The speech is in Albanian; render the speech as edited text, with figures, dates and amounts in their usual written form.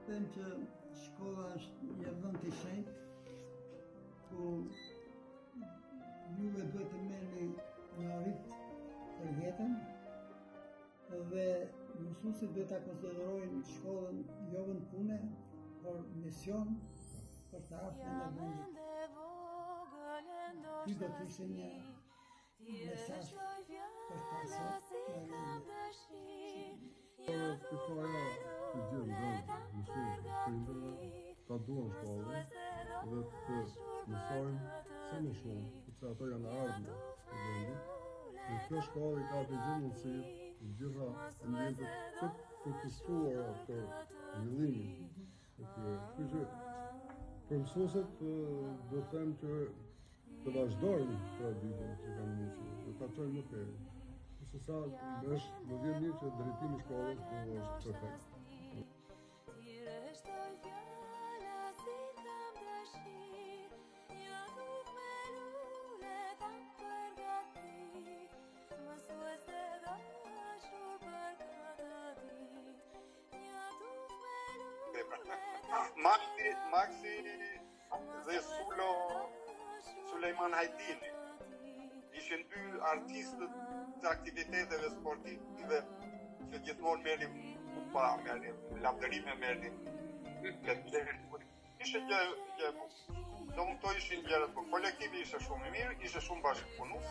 them që shkolla është një vend i shenjtë, ku juve duhet të merrni një rit për jetën, dhe mësuesit duhet ta konsiderojnë shkollën jo vend pune, por mision për të ardhmen e vendit. Ky do të ishte një mesazh për ta ta duan shkollën dhe të mësojnë sa më shumë, sepse ato janë ardhmë të vendit. Në kjo shkollë ka të gjithë mundësi, të gjitha ambientet të përkushtuara për zhvillimin e tyre. Kështu që për mësuesit do të them që të vazhdojnë traditën që kanë nisur, dhe ta çojnë më tej. Se sa do vjen mirë që drejtimi i shkollës është perfekt. Maxi dhe Sulejman Hajdini ishin dy artistët të aktiviteteve sportive që gjithmonë merrnin kupa, merrnin lavdërime, merrnin ishte gjë do më to ishin gjërat, por kolektivi ishte shumë i mirë, ishte shumë bashkëpunues.